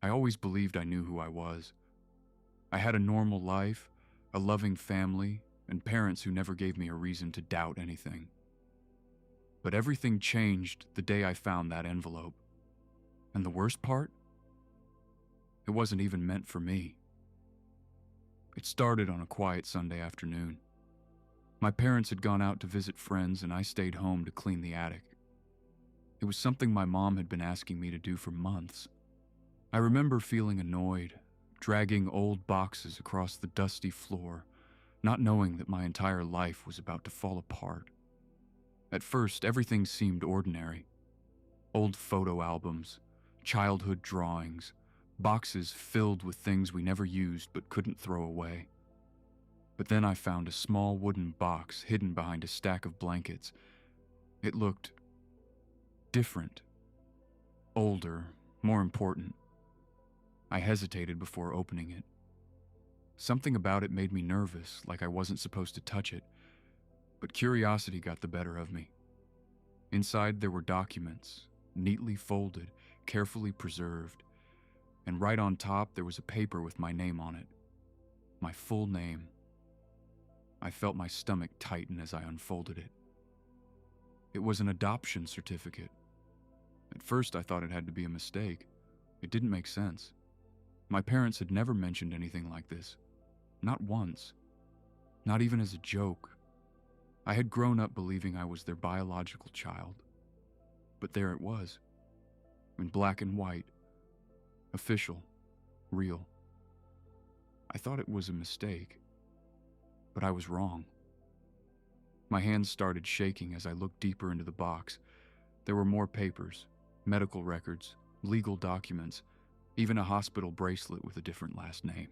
I always believed I knew who I was. I had a normal life, a loving family, and parents who never gave me a reason to doubt anything. But everything changed the day I found that envelope. And the worst part? It wasn't even meant for me. It started on a quiet Sunday afternoon. My parents had gone out to visit friends and I stayed home to clean the attic. It was something my mom had been asking me to do for months. I remember feeling annoyed, dragging old boxes across the dusty floor, not knowing that my entire life was about to fall apart. At first, everything seemed ordinary. Old photo albums, childhood drawings, boxes filled with things we never used but couldn't throw away. But then I found a small wooden box hidden behind a stack of blankets. It looked different, older, more important. I hesitated before opening it. Something about it made me nervous, like I wasn't supposed to touch it, but curiosity got the better of me. Inside there were documents, neatly folded, carefully preserved, and right on top there was a paper with my name on it. My full name. I felt my stomach tighten as I unfolded it. It was an adoption certificate. At first I thought it had to be a mistake. It didn't make sense. My parents had never mentioned anything like this. Not once. Not even as a joke. I had grown up believing I was their biological child. But there it was. In black and white. Official. Real. I thought it was a mistake. But I was wrong. My hands started shaking as I looked deeper into the box. There were more papers, medical records, legal documents, even a hospital bracelet with a different last name.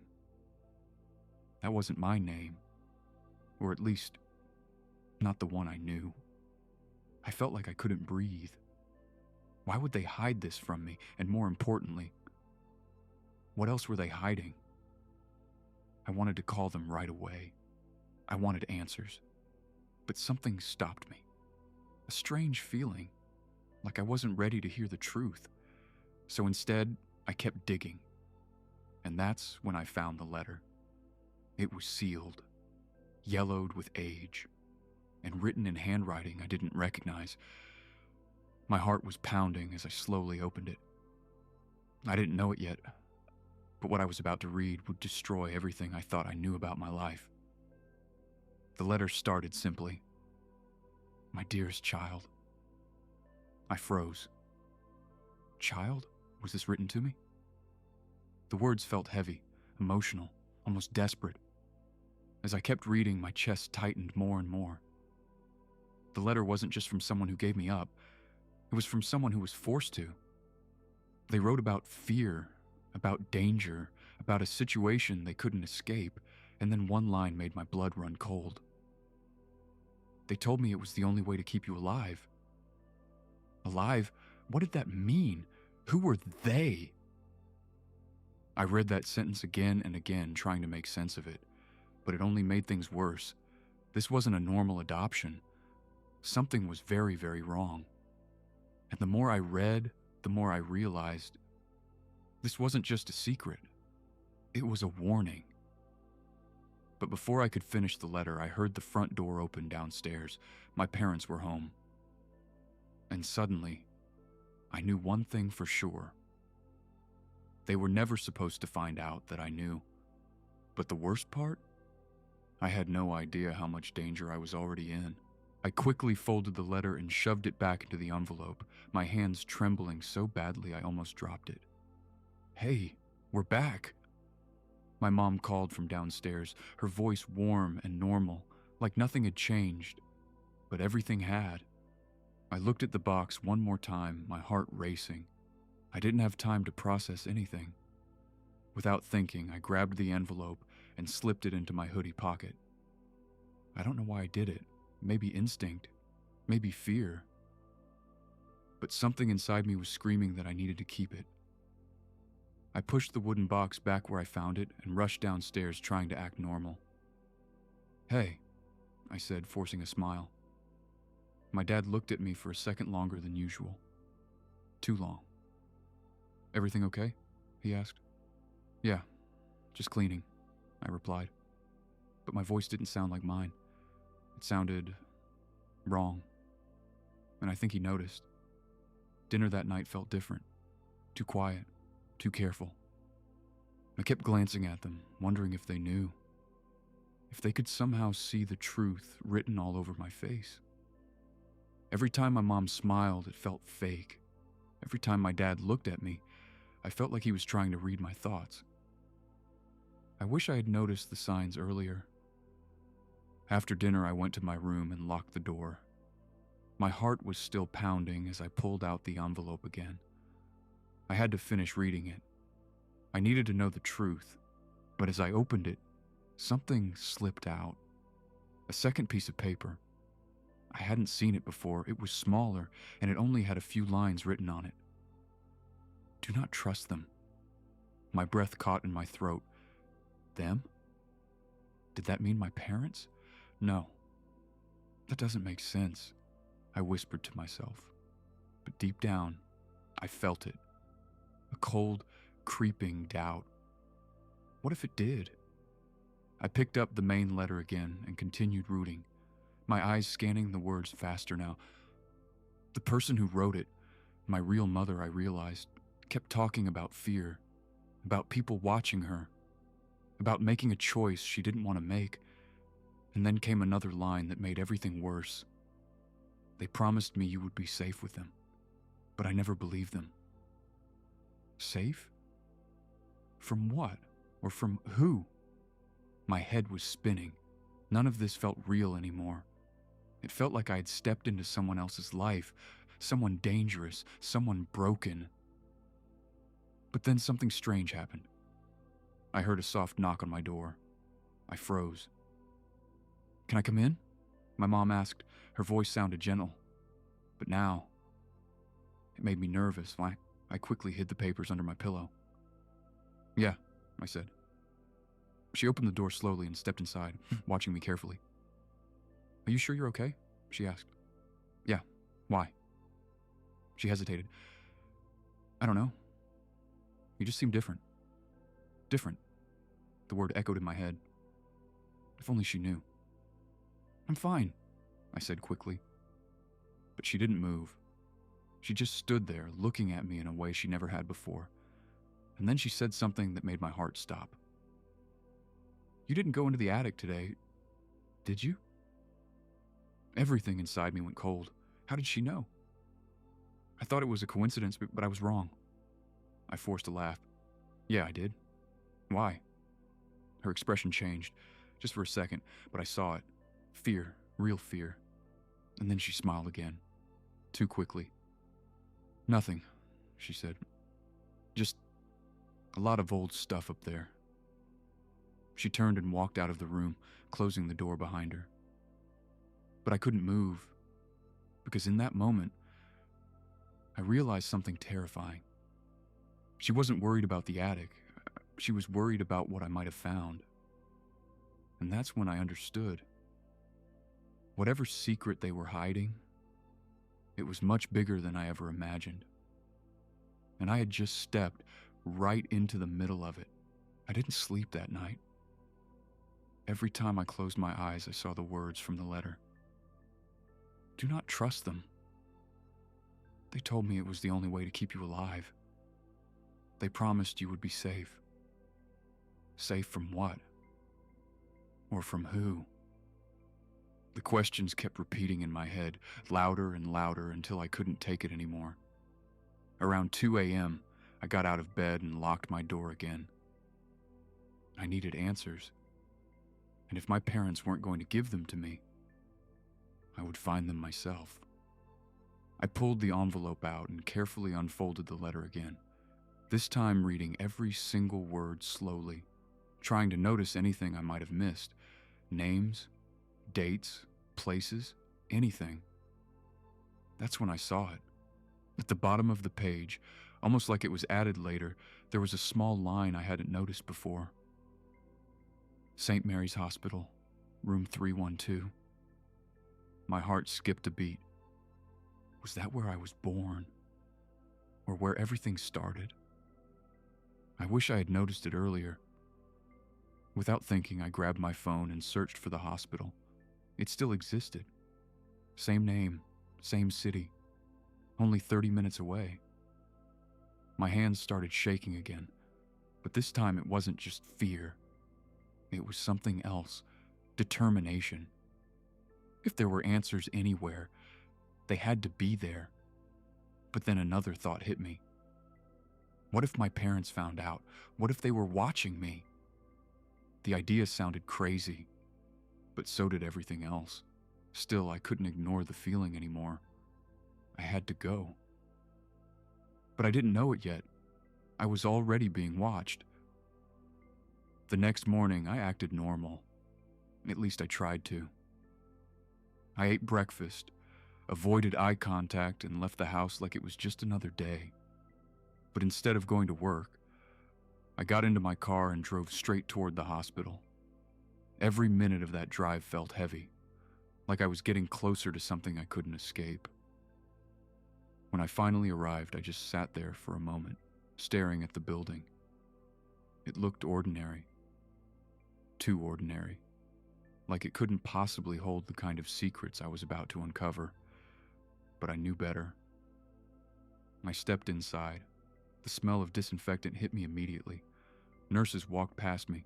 That wasn't my name, or at least, not the one I knew. I felt like I couldn't breathe. Why would they hide this from me? And more importantly, what else were they hiding? I wanted to call them right away. I wanted answers. But something stopped me. A strange feeling, like I wasn't ready to hear the truth. So instead, I kept digging. And that's when I found the letter. It was sealed, yellowed with age, and written in handwriting I didn't recognize. My heart was pounding as I slowly opened it. I didn't know it yet, but what I was about to read would destroy everything I thought I knew about my life. The letter started simply, "My dearest child." I froze. Child? Was this written to me? The words felt heavy, emotional, almost desperate. As I kept reading, my chest tightened more and more. The letter wasn't just from someone who gave me up. It was from someone who was forced to. They wrote about fear, about danger, about a situation they couldn't escape, and then one line made my blood run cold. They told me it was the only way to keep you alive. Alive? What did that mean? Who were they? I read that sentence again and again, trying to make sense of it, but it only made things worse. This wasn't a normal adoption. Something was very, very wrong. And the more I read, the more I realized this wasn't just a secret. It was a warning. But before I could finish the letter, I heard the front door open downstairs. My parents were home. And suddenly, I knew one thing for sure. They were never supposed to find out that I knew. But the worst part? I had no idea how much danger I was already in. I quickly folded the letter and shoved it back into the envelope, my hands trembling so badly I almost dropped it. "Hey, we're back." My mom called from downstairs, her voice warm and normal, like nothing had changed, but everything had. I looked at the box one more time, my heart racing. I didn't have time to process anything. Without thinking, I grabbed the envelope and slipped it into my hoodie pocket. I don't know why I did it. Maybe instinct, maybe fear. But something inside me was screaming that I needed to keep it. I pushed the wooden box back where I found it and rushed downstairs trying to act normal. "Hey," I said, forcing a smile. My dad looked at me for a second longer than usual. Too long. "Everything okay?" he asked. Yeah, just cleaning, I replied. But my voice didn't sound like mine. It sounded wrong. And I think he noticed. Dinner that night felt different. Too quiet. Too careful. I kept glancing at them, wondering if they knew. If they could somehow see the truth written all over my face. Every time my mom smiled, it felt fake. Every time my dad looked at me, I felt like he was trying to read my thoughts. I wish I had noticed the signs earlier. After dinner, I went to my room and locked the door. My heart was still pounding as I pulled out the envelope again. I had to finish reading it. I needed to know the truth, but as I opened it, something slipped out. A second piece of paper. I hadn't seen it before. It was smaller, and it only had a few lines written on it. Do not trust them. My breath caught in my throat. Them? Did that mean my parents? No. That doesn't make sense, I whispered to myself. But deep down, I felt it. A cold, creeping doubt. What if it did? I picked up the main letter again and continued reading, my eyes scanning the words faster now. The person who wrote it, my real mother, I realized, kept talking about fear, about people watching her, about making a choice she didn't want to make. And then came another line that made everything worse. They promised me you would be safe with them, but I never believed them. Safe? From what? Or from who? My head was spinning. None of this felt real anymore. It felt like I had stepped into someone else's life, someone dangerous, someone broken. But then something strange happened. I heard a soft knock on my door. I froze. Can I come in? My mom asked. Her voice sounded gentle. But now, it made me nervous. I quickly hid the papers under my pillow. Yeah, I said. She opened the door slowly and stepped inside, watching me carefully. Are you sure you're okay? She asked. Yeah, why? She hesitated. I don't know. You just seem different. Different. The word echoed in my head. If only she knew. I'm fine, I said quickly. But she didn't move. She just stood there, looking at me in a way she never had before. And then she said something that made my heart stop. You didn't go into the attic today, did you? Everything inside me went cold. How did she know? I thought it was a coincidence, but I was wrong. I forced a laugh. Yeah, I did. Why? Her expression changed, just for a second, but I saw it. Fear, real fear. And then she smiled again, too quickly. Nothing, she said. Just a lot of old stuff up there. She turned and walked out of the room, closing the door behind her. But I couldn't move, because in that moment, I realized something terrifying. She wasn't worried about the attic. She was worried about what I might have found. And that's when I understood. Whatever secret they were hiding, it was much bigger than I ever imagined. And I had just stepped right into the middle of it. I didn't sleep that night. Every time I closed my eyes, I saw the words from the letter. Do not trust them. They told me it was the only way to keep you alive. They promised you would be safe. Safe from what? Or from who? The questions kept repeating in my head, louder and louder until I couldn't take it anymore. Around 2 a.m., I got out of bed and locked my door again. I needed answers. And if my parents weren't going to give them to me, I would find them myself. I pulled the envelope out and carefully unfolded the letter again, this time reading every single word slowly, trying to notice anything I might have missed. Names, dates, places, anything. That's when I saw it. At the bottom of the page, almost like it was added later, there was a small line I hadn't noticed before. St. Mary's Hospital, room 312. My heart skipped a beat. Was that where I was born? Or where everything started? I wish I had noticed it earlier. Without thinking, I grabbed my phone and searched for the hospital. It still existed. Same name, same city, only 30 minutes away. My hands started shaking again, but this time it wasn't just fear. It was something else, determination. If there were answers anywhere, they had to be there. But then another thought hit me. What if my parents found out? What if they were watching me? The idea sounded crazy, but so did everything else. Still, I couldn't ignore the feeling anymore. I had to go. But I didn't know it yet. I was already being watched. The next morning, I acted normal. At least I tried to. I ate breakfast, avoided eye contact, and left the house like it was just another day. But instead of going to work, I got into my car and drove straight toward the hospital. Every minute of that drive felt heavy, like I was getting closer to something I couldn't escape. When I finally arrived, I just sat there for a moment, staring at the building. It looked ordinary. Too ordinary. Like it couldn't possibly hold the kind of secrets I was about to uncover. But I knew better. I stepped inside. The smell of disinfectant hit me immediately. Nurses walked past me.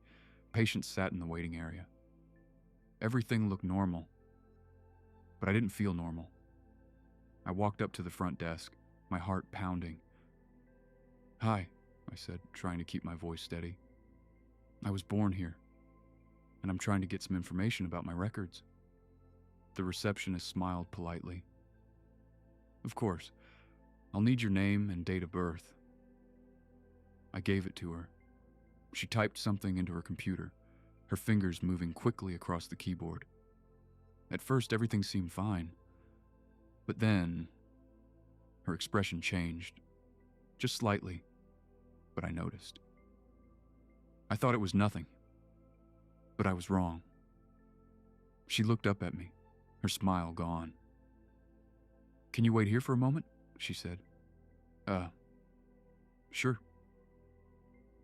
Patients sat in the waiting area. Everything looked normal. But I didn't feel normal. I walked up to the front desk, my heart pounding. "Hi," I said, trying to keep my voice steady. "I was born here, and I'm trying to get some information about my records." The receptionist smiled politely. "Of course. I'll need your name and date of birth." I gave it to her. She typed something into her computer, her fingers moving quickly across the keyboard. At first, everything seemed fine. But then, her expression changed. Just slightly, but I noticed. I thought it was nothing, but I was wrong. She looked up at me, her smile gone. "Can you wait here for a moment?" she said. Sure."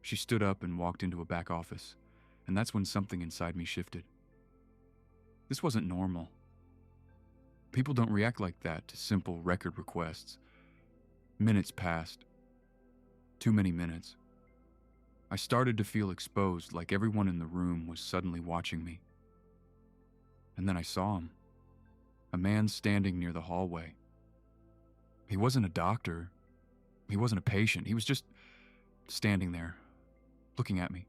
She stood up and walked into a back office, and that's when something inside me shifted. This wasn't normal. People don't react like that to simple record requests. Minutes passed. Too many minutes. I started to feel exposed, like everyone in the room was suddenly watching me. And then I saw him. A man standing near the hallway. He wasn't a doctor. He wasn't a patient. He was just standing there, looking at me.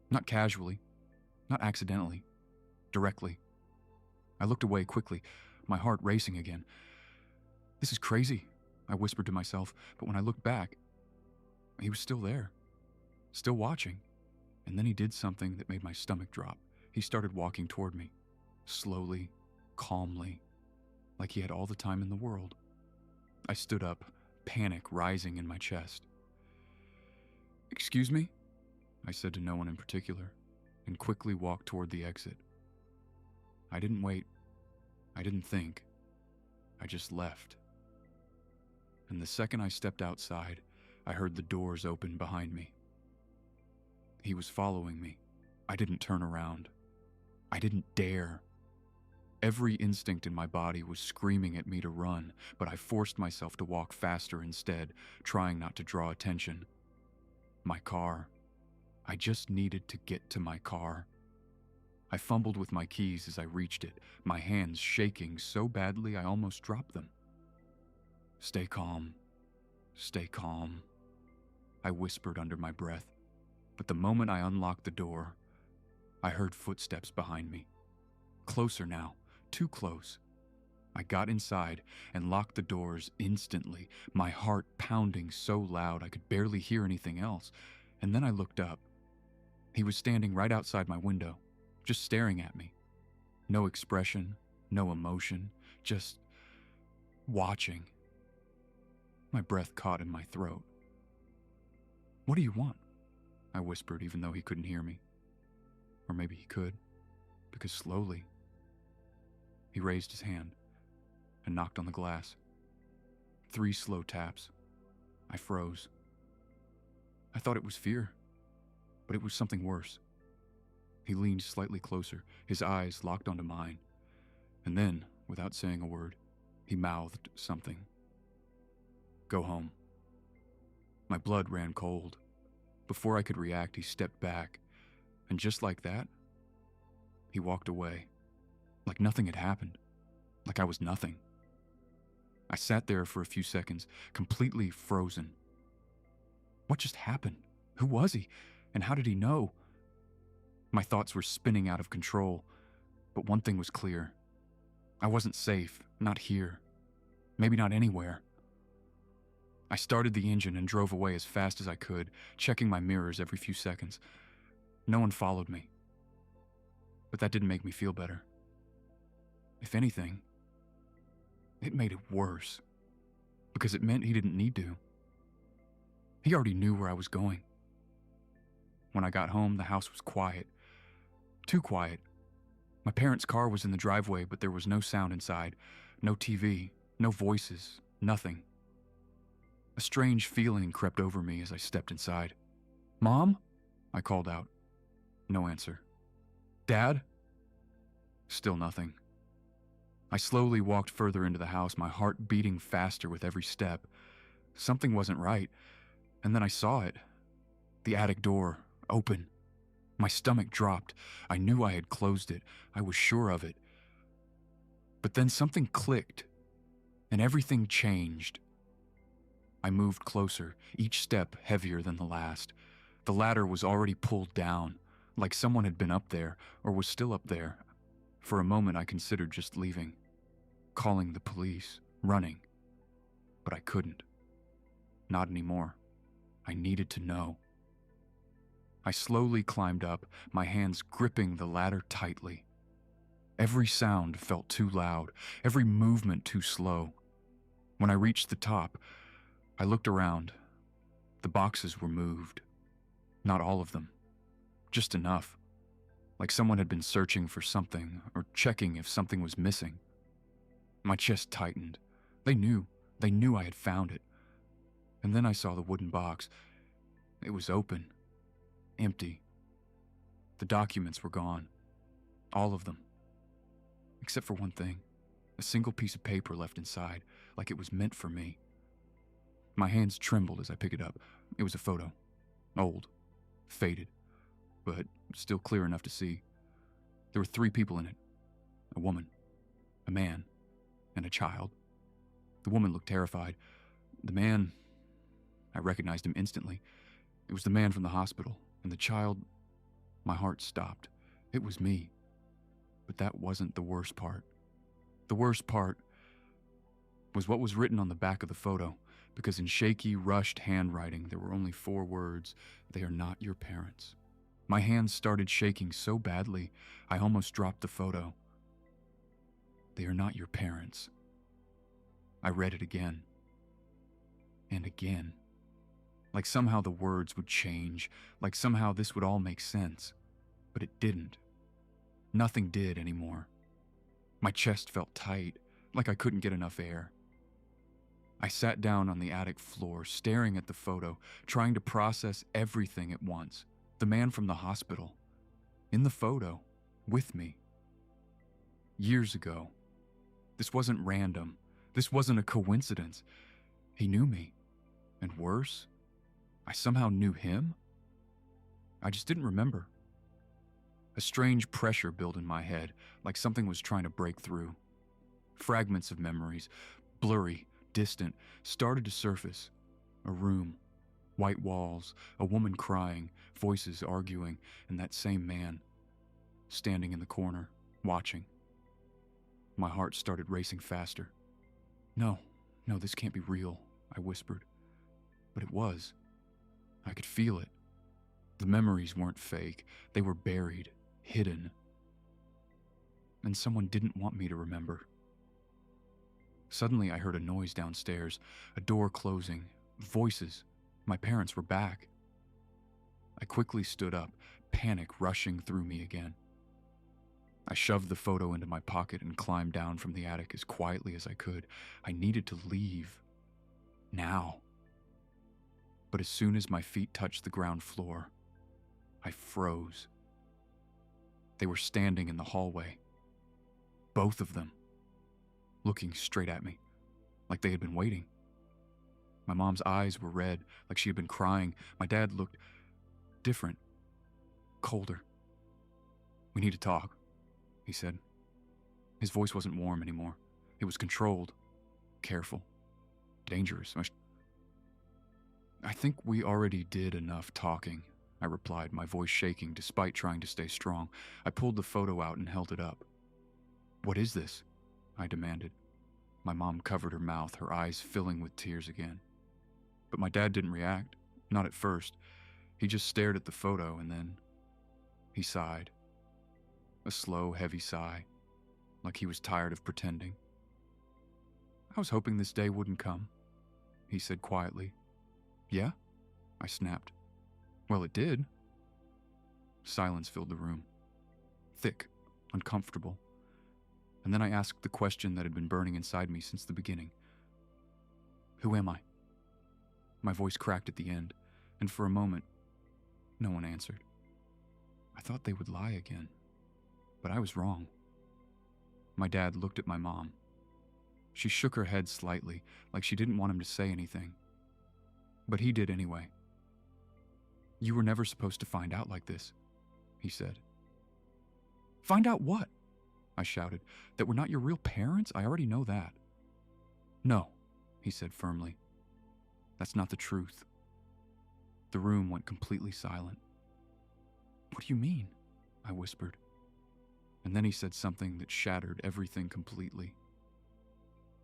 Not casually, not accidentally, directly. I looked away quickly, my heart racing again. "This is crazy," I whispered to myself, but when I looked back, he was still there, still watching. And then he did something that made my stomach drop. He started walking toward me, slowly, calmly, like he had all the time in the world. I stood up, panic rising in my chest. "Excuse me?" I said to no one in particular, and quickly walked toward the exit. I didn't wait. I didn't think. I just left. And the second I stepped outside, I heard the doors open behind me. He was following me. I didn't turn around. I didn't dare. Every instinct in my body was screaming at me to run, but I forced myself to walk faster instead, trying not to draw attention. My car. I just needed to get to my car. I fumbled with my keys as I reached it, my hands shaking so badly I almost dropped them. "Stay calm. Stay calm," I whispered under my breath. But the moment I unlocked the door, I heard footsteps behind me. Closer now, too close. I got inside and locked the doors instantly, my heart pounding so loud I could barely hear anything else. And then I looked up. He was standing right outside my window, just staring at me. No expression, no emotion, just watching. My breath caught in my throat. "What do you want?" I whispered, even though he couldn't hear me. Or maybe he could, because slowly, he raised his hand and knocked on the glass. 3 slow taps. I froze. I thought it was fear, but it was something worse. He leaned slightly closer, his eyes locked onto mine, and then, without saying a word, he mouthed something. "Go home." My blood ran cold. Before I could react, he stepped back, and just like that, he walked away, like nothing had happened, like I was nothing. I sat there for a few seconds, completely frozen. What just happened? Who was he? And how did he know? My thoughts were spinning out of control, but one thing was clear. I wasn't safe, not here, maybe not anywhere. I started the engine and drove away as fast as I could, checking my mirrors every few seconds. No one followed me. But that didn't make me feel better. If anything, it made it worse, because it meant he didn't need to. He already knew where I was going. When I got home, the house was quiet. Too quiet. My parents' car was in the driveway, but there was no sound inside. No TV, no voices, nothing. A strange feeling crept over me as I stepped inside. "Mom?" I called out. No answer. "Dad?" Still nothing. I slowly walked further into the house, my heart beating faster with every step. Something wasn't right, and then I saw it. The attic door, open. My stomach dropped. I knew I had closed it. I was sure of it. But then something clicked, and everything changed. I moved closer, each step heavier than the last. The ladder was already pulled down, like someone had been up there, or was still up there. For a moment I considered just leaving, calling the police, running. But I couldn't. Not anymore. I needed to know. I slowly climbed up, my hands gripping the ladder tightly. Every sound felt too loud, every movement too slow. When I reached the top, I looked around. The boxes were moved. Not all of them. Just enough. Like someone had been searching for something, or checking if something was missing. My chest tightened. They knew I had found it. And then I saw the wooden box. It was open. Empty. The documents were gone. All of them. Except for one thing. A single piece of paper left inside, like it was meant for me. My hands trembled as I picked it up. It was a photo. Old. Faded. But still clear enough to see. There were 3 people in it. A woman. A man. And a child. The woman looked terrified. The man... I recognized him instantly. It was the man from the hospital. And the child... My heart stopped. It was me. But that wasn't the worst part. The worst part was what was written on the back of the photo, because in shaky, rushed handwriting there were only 4 words: "They are not your parents." My hands started shaking so badly, I almost dropped the photo. "They are not your parents." I read it again. And again. Like somehow the words would change, like somehow this would all make sense. But it didn't. Nothing did anymore. My chest felt tight, like I couldn't get enough air. I sat down on the attic floor, staring at the photo, trying to process everything at once. The man from the hospital. In the photo. With me. Years ago. This wasn't random. This wasn't a coincidence. He knew me. And worse, I somehow knew him? I just didn't remember. A strange pressure built in my head, like something was trying to break through. Fragments of memories, blurry, distant, started to surface. A room, white walls, a woman crying, voices arguing, and that same man, standing in the corner, watching. My heart started racing faster. No, this can't be real, I whispered. But it was. I could feel it. The memories weren't fake. They were buried, hidden. And someone didn't want me to remember. Suddenly I heard a noise downstairs, a door closing, voices. My parents were back. I quickly stood up, panic rushing through me again. I shoved the photo into my pocket and climbed down from the attic as quietly as I could. I needed to leave. Now. But as soon as my feet touched the ground floor, I froze. They were standing in the hallway. Both of them, looking straight at me, like they had been waiting. My mom's eyes were red, like she had been crying. My dad looked different, colder. "We need to talk," he said. His voice wasn't warm anymore. It was controlled, careful, dangerous. "I think we already did enough talking," I replied, my voice shaking despite trying to stay strong. I pulled the photo out and held it up. "What is this?" I demanded. My mom covered her mouth, her eyes filling with tears again. But my dad didn't react, not at first. He just stared at the photo and then he sighed. A slow, heavy sigh, like he was tired of pretending. "I was hoping this day wouldn't come," he said quietly. "Yeah?" I snapped. "Well, it did." Silence filled the room. Thick, uncomfortable. And then I asked the question that had been burning inside me since the beginning. "Who am I?" My voice cracked at the end, and for a moment, no one answered. I thought they would lie again, but I was wrong. My dad looked at my mom. She shook her head slightly, like she didn't want him to say anything. But he did anyway. "You were never supposed to find out like this," he said. "Find out what?" I shouted. "That we're not your real parents? I already know that." "No," he said firmly. "That's not the truth." The room went completely silent. "What do you mean?" I whispered. And then he said something that shattered everything completely.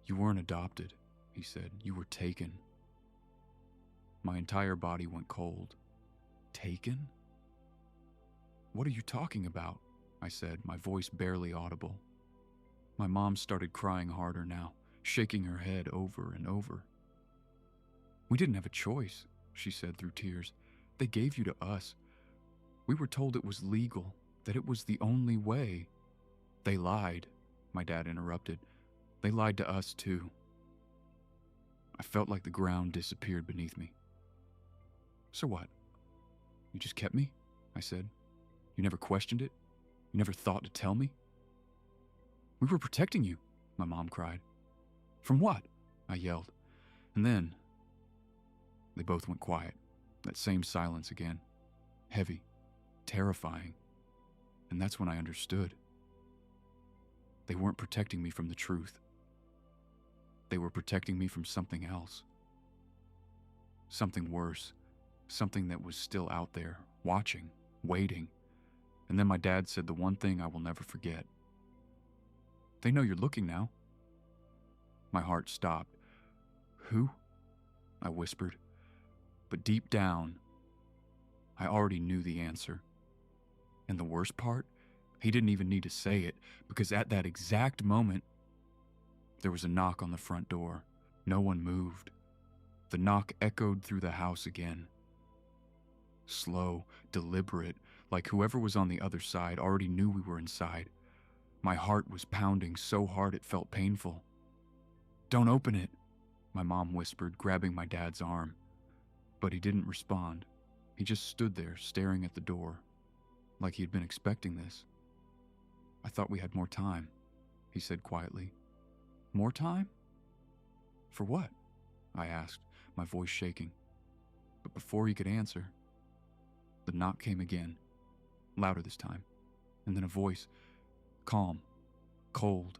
"You weren't adopted," he said. "You were taken." My entire body went cold. "Taken?" "What are you talking about?" I said, my voice barely audible. My mom started crying harder now, shaking her head over and over. "We didn't have a choice," she said through tears. "They gave you to us. We were told it was legal, that it was the only way." "They lied," my dad interrupted. "They lied to us too." I felt like the ground disappeared beneath me. "So what? You just kept me?" I said. "You never questioned it? You never thought to tell me?" "We were protecting you," my mom cried. "From what?" I yelled. And then they both went quiet. That same silence again. Heavy, terrifying. And that's when I understood. They weren't protecting me from the truth. They were protecting me from something else. Something worse. Something that was still out there, watching, waiting. And then my dad said the one thing I will never forget. "They know you're looking now." My heart stopped. "Who?" I whispered. But deep down, I already knew the answer. And the worst part, he didn't even need to say it, because at that exact moment, there was a knock on the front door. No one moved. The knock echoed through the house again. Slow, deliberate, like whoever was on the other side already knew we were inside. My heart was pounding so hard it felt painful. "Don't open it," my mom whispered, grabbing my dad's arm. But he didn't respond. He just stood there, staring at the door, like he had been expecting this. "I thought we had more time," he said quietly. "More time? For what?" I asked, my voice shaking. But before he could answer, the knock came again, louder this time, and then a voice, calm, cold.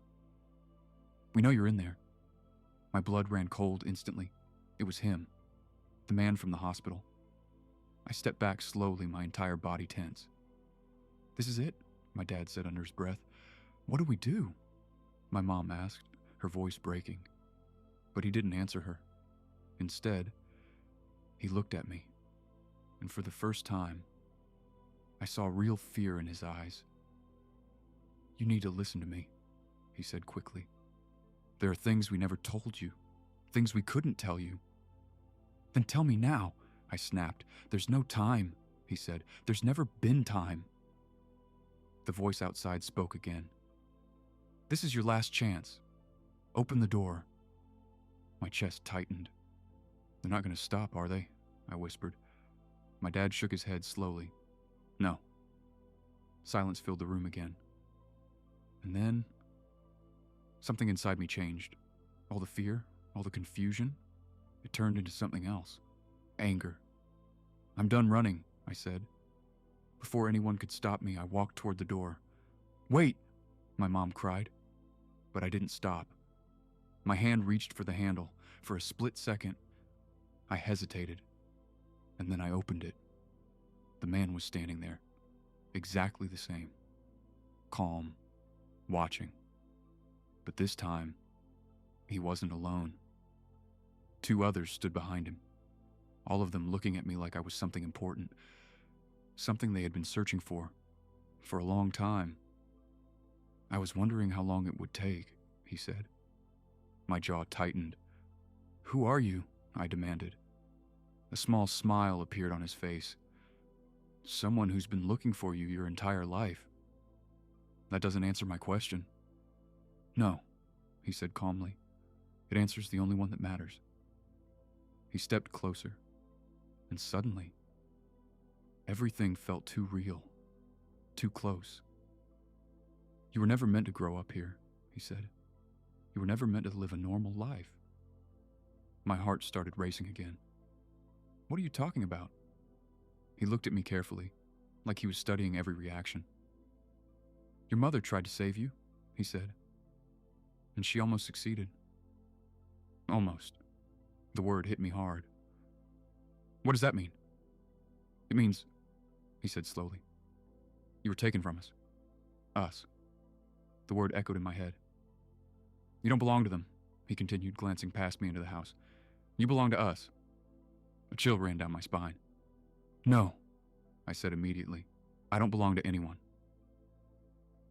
"We know you're in there." My blood ran cold instantly. It was him, the man from the hospital. I stepped back slowly, my entire body tense. "This is it," my dad said under his breath. "What do we do?" my mom asked, her voice breaking. But he didn't answer her. Instead, he looked at me, and for the first time, I saw real fear in his eyes. "You need to listen to me," he said quickly. "There are things we never told you, things we couldn't tell you." "Then tell me now," I snapped. "There's no time," he said. "There's never been time." The voice outside spoke again. "This is your last chance. Open the door." My chest tightened. They're not going to stop, are they? I whispered. My dad shook his head slowly. No. Silence filled the room again. And then, something inside me changed. All the fear, all the confusion, it turned into something else. Anger. I'm done running, I said. Before anyone could stop me, I walked toward the door. Wait, my mom cried. But I didn't stop. My hand reached for the handle. For a split second, I hesitated. And then I opened it. The man was standing there. Exactly the same. Calm. Watching. But this time, he wasn't alone. 2 others stood behind him. All of them looking at me like I was something important. Something they had been searching for a long time. I was wondering how long it would take, he said. My jaw tightened. Who are you? I demanded. A small smile appeared on his face. Someone who's been looking for you your entire life. That doesn't answer my question. No, he said calmly. It answers the only one that matters. He stepped closer, and suddenly, everything felt too real, too close. You were never meant to grow up here, he said. You were never meant to live a normal life. My heart started racing again. What are you talking about? He looked at me carefully, like he was studying every reaction. Your mother tried to save you, he said. And she almost succeeded. Almost. The word hit me hard. What does that mean? It means, he said slowly, you were taken from us. Us. The word echoed in my head. You don't belong to them, he continued, glancing past me into the house. You belong to us. A chill ran down my spine. No, I said immediately. I don't belong to anyone.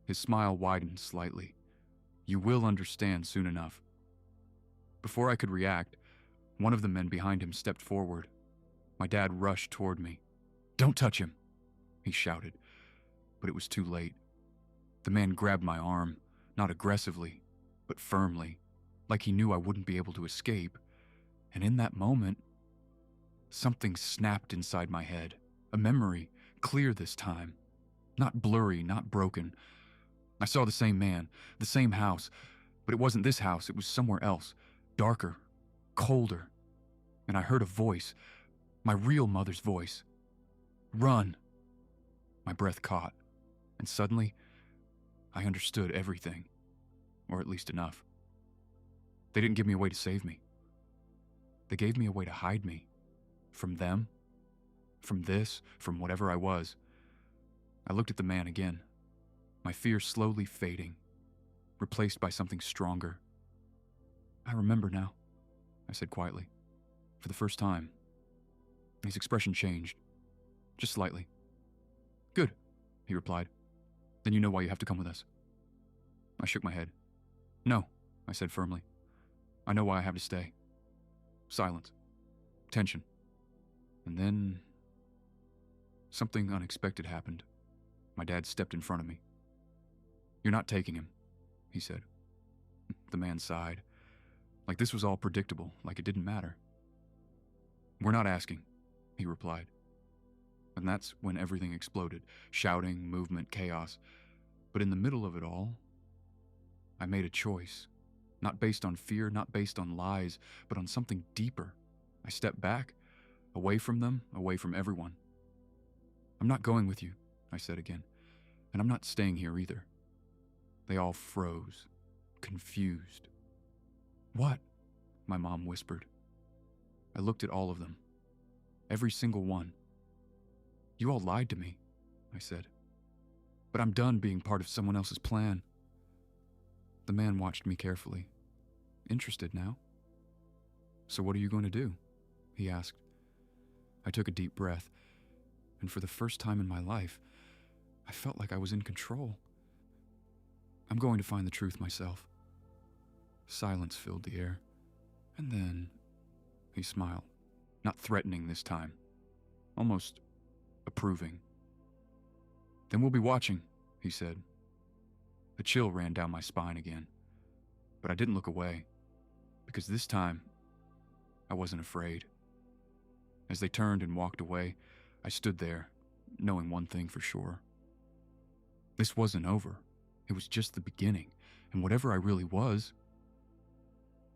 His smile widened slightly. You will understand soon enough. Before I could react, one of the men behind him stepped forward. My dad rushed toward me. Don't touch him, he shouted, but it was too late. The man grabbed my arm, not aggressively, but firmly, like he knew I wouldn't be able to escape. And in that moment, something snapped inside my head. A memory, clear this time. Not blurry, not broken. I saw the same man, the same house, but it wasn't this house, it was somewhere else. Darker, colder. And I heard a voice, my real mother's voice. Run. My breath caught, and suddenly, I understood everything. Or at least enough. They didn't give me a way to save me. They gave me a way to hide me. From them. From this. From whatever I was. I looked at the man again. My fear slowly fading. Replaced by something stronger. I remember now, I said quietly. For the first time. His expression changed. Just slightly. Good, he replied. Then you know why you have to come with us. I shook my head. No, I said firmly. I know why I have to stay. Silence. Tension. And then, something unexpected happened. My dad stepped in front of me. You're not taking him, he said. The man sighed. Like this was all predictable, like it didn't matter. We're not asking, he replied. And that's when everything exploded. Shouting, movement, chaos. But in the middle of it all, I made a choice. Not based on fear, not based on lies, but on something deeper. I stepped back, away from them, away from everyone. I'm not going with you, I said again. And I'm not staying here either. They all froze, confused. What? My mom whispered. I looked at all of them. Every single one. You all lied to me, I said. But I'm done being part of someone else's plan. The man watched me carefully. Interested now. So what are you going to do? He asked. I took a deep breath, and for the first time in my life, I felt like I was in control. I'm going to find the truth myself. Silence filled the air, and then he smiled, not threatening this time, almost approving. Then we'll be watching, he said. A chill ran down my spine again, but I didn't look away, because this time, I wasn't afraid. As they turned and walked away, I stood there, knowing one thing for sure. This wasn't over. It was just the beginning, and whatever I really was,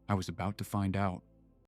I was about to find out